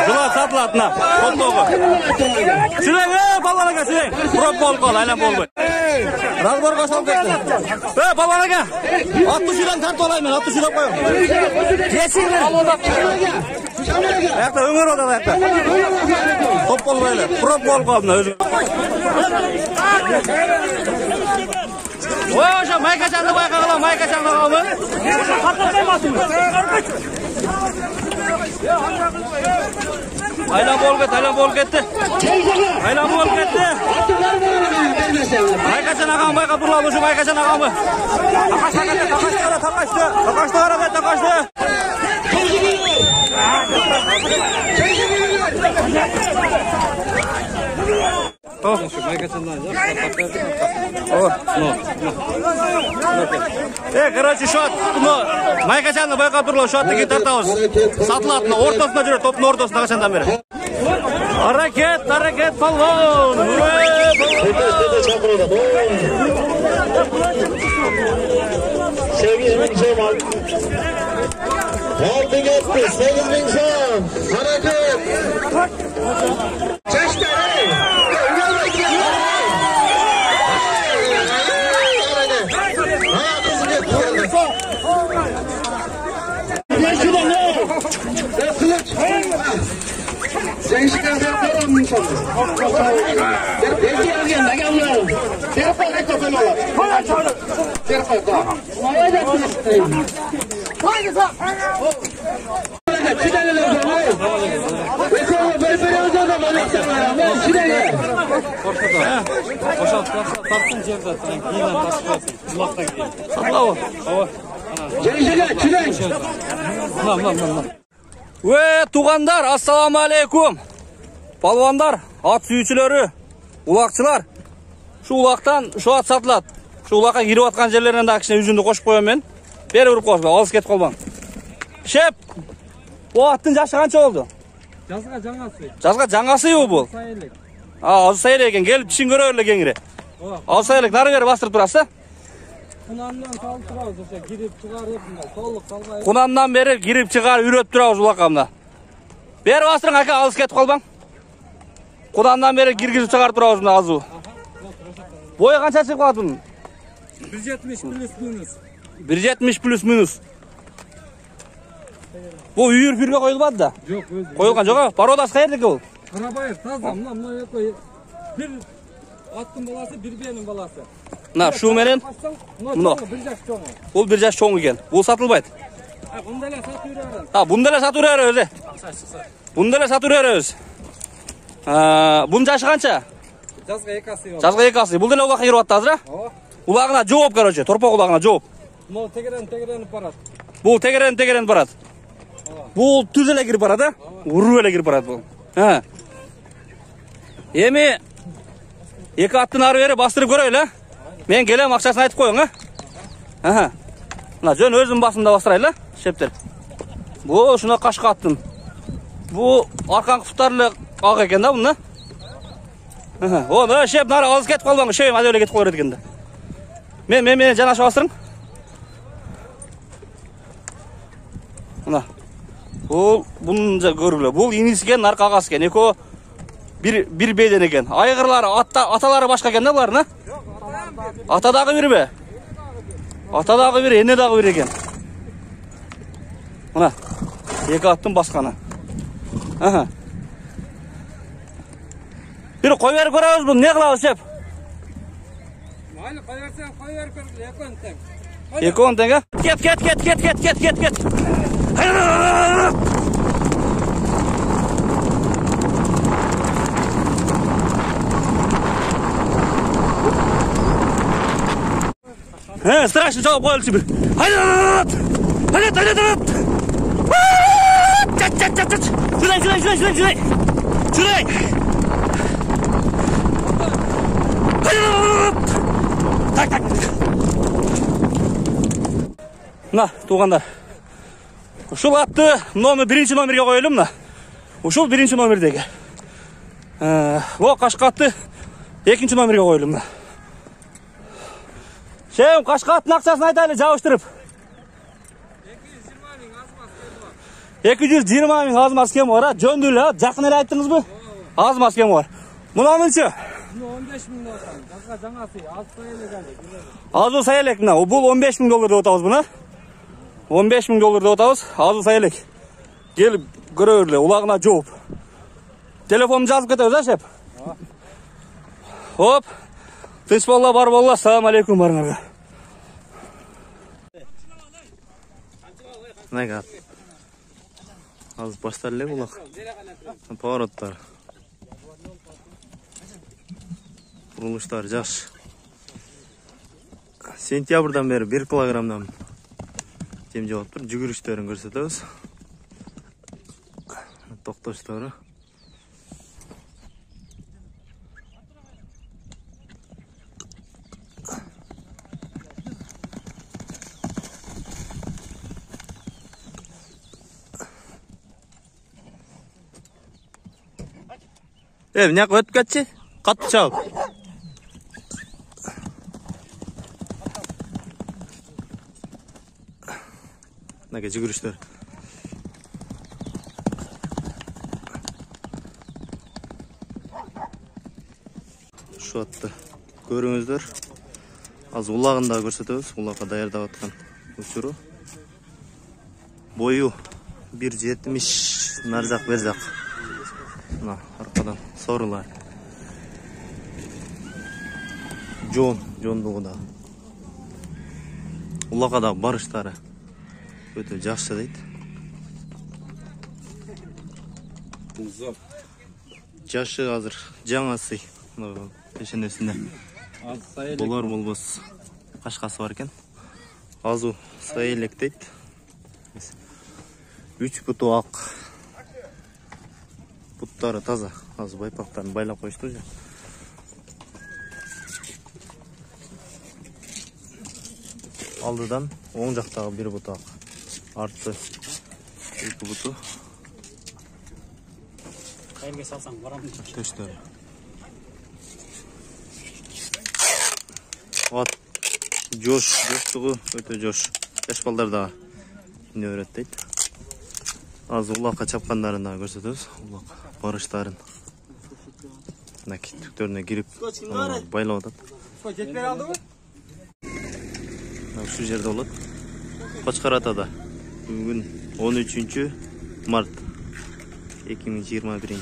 Şuna satılatına. Kotluğu. Şuraya balana gel şuraya. Prop bol kol. Aynen bol koy. Razbor koşalım bekle. Balana gel. 60'dan kart olayım ben. 60'dan koyalım. Kesin ver. Ayakta ömür o da ayakta. Top bol böyle. Prop bol kol. Oy hocam mayka çandı baykağı mayka çandı mı? Aylan bol gitti. Aylan bol gitti. Mayka çan ağam bayka durla şu mayka çan ağamı. Takaştı arada takaştı. Oh, mayka çandan короче, şu at bunu mayka çandı bayka durla şu attı gitartavuz. Satılatına ortasına jürüyor, topun ortasına kaçandan beri. Hareket palvon. Sevgili Cemal. Aldı gitti. Sevgili Cemal. Hareket. Çeşkere. Sen çıkarsan param inşallah. Belki yazgen ne gelmiyor. Terpa ne kapın olur. Terpa da. Haydi sağ. Çıkaralım böyle. Mesela böyle olacak ama ben çıkarayım. Boşalt tartın yer zaten. Giyilen tartışmasın. Kulakta gidiyor. Salla o. Çıkar. Lan. Ve tuğandar, assalamu aleykum. Balvanlar, at suyucuları, ulakçılar. Şu ulaktan şu at satılat. Şu ulakka girip atkan yerlerinden de akışına yüzünde koşup koyuyorum ben. Beri vurup koşma, alıs ket kolban. Şep, bu attın yaşı kança oldu? Жазға жаңасы. Жазға жаңасы ю бұл? Сайылек. Azı sayılы екен, gelip işin göre öyle kengire. Azı sayılek, nары beri bastırıp durası? Kunandan salып турабыз, ошо кирип чыгарып, толук салбай. Kunandan beri girip çıkar, üret durabız ulakkamda. Beri bastırın aka, alıs ketip kalban. Kunandan beri girgizip çıkar durabız azı. Boyu kança çıkıp kaldı bunun? 170 plus minus. 170 plus minus. Bu үйір pürge koyulmadı da. Жоқ, өзү. Koyulgan жоқ, пародасы қайердекі ол? Карабаев таза, мына экөө бир аттын баласы, бир биенин баласы. Мына шу менен мына бир жаш чоңу. Бұл бір жаш чоң екен. Бұл сатылбайды. Мында эле сатып жүрөрүн. Бұнда эле сатып жүрөр өзү. Бұнда эле сатып жүрөр өзү. Бұнын жашы қанша? Жазга 2 асый. Жазга 2 асый. Бұл деле улакка кирип атты азыр, а? Улағына жооп, короче, торпок улағына жооп. Мына тегеренип барат. Бұл тегерен барат. Бұл түз эле кирип барат, а? Уруу эле кирип барат бұл. Эми эки аттын ары бери бастырып көрөйлү, а? Мен келем, акчасын айтып коюң, а? Мына жөн өзүмдүн басымда бастырайлы, шептер. Бу ушуна кашка аттын. Бу аркаңкы футтарлы ак экен да мына. О, шеп нары алыс кетип калбаң, шөйүм ада эле кетип калыр экен да. Мен жанашып бастырың. Мына. Бунун көргүлө. Бул иниси экен, наркы агасы экен. Экөө бир беден экен. Айгырлары, аталары башка экен да булардын, а? Ата дагы бирби? Ата дагы бир, эне дагы бир экен. Мына. Эки аттын басканы. Бир кой берип көрөбүз бу, эмне кылабыз, шеп? Майли кой берсең, кой берип көргүлө, 2 он тең. 2 он тең, а? Кет. Страшно жауап қойылшы бір. Haydi. Şuraya. Tak. Мына, туғандар. Ушул атты биринчи номерге коелу мына. Ушул биринчи номердеги. Кашка атты экинчи номерге коелу мына. Şeyim Kaşkat'ın akçasını aytaylı jabıştırıp. 220 ming az maskem var ha. Jöndül ha. Жақын эле айттыңыз бу? Az maskem var. Мунанычы? 15 миң болсаң, башка жаңасы аз элек эле. Азы сайелек мына. Бул 15 миң доллар деп атабыз буна. 15 миң доллар деп атабыз. Азы сайелек. Келип көрөрлө, улагына жооп. Телефонду жазып кетебиз, а шеп? Хоп. Тынч болла, бар болла. Ассаламу алейкум барыңарга. Найгат. Az başlarlı ulak. Pavarotlar. Kuruluşlar jaş. Sentyabrdan beri 1 kilogramdan jem jеп atır. Жүгүрүштөрүн көрсөтөбүз. Токтоштору. Ne ötüp ketçi? Katı çabuk. Ne gece görüşler. Şu attı. Görüңүздөр. Az ulağını da көрсөтөбүz. Ulağga даярдап аткан учуру. Boyu 1.70 наржак берзак. Мына аркадан сорулар. Жондугу да. Улакка да барыштары өтө жакшы дейт. Жашы азыр жаңасы пешенесинде. Болор болбос кашкасы бар экен. Азу сайелек дейт. 3 буту ак. Буттары таза. Азы байпактарын байлап коюшту же. Алдыдан оң жактагы бир буту ак. Арты 2 буту. Кайерге салсаң барам. Төштөр. От жоштугу өтө жош. Жаш балдар да не öğretти. Az ulakka çapkanlarını da görsetiriz. Ulak barışların. Tüktörüne girip bayla odat. Şu yerde olur. Koçkarata'da. Bugün 13. Mart 2021 yıl.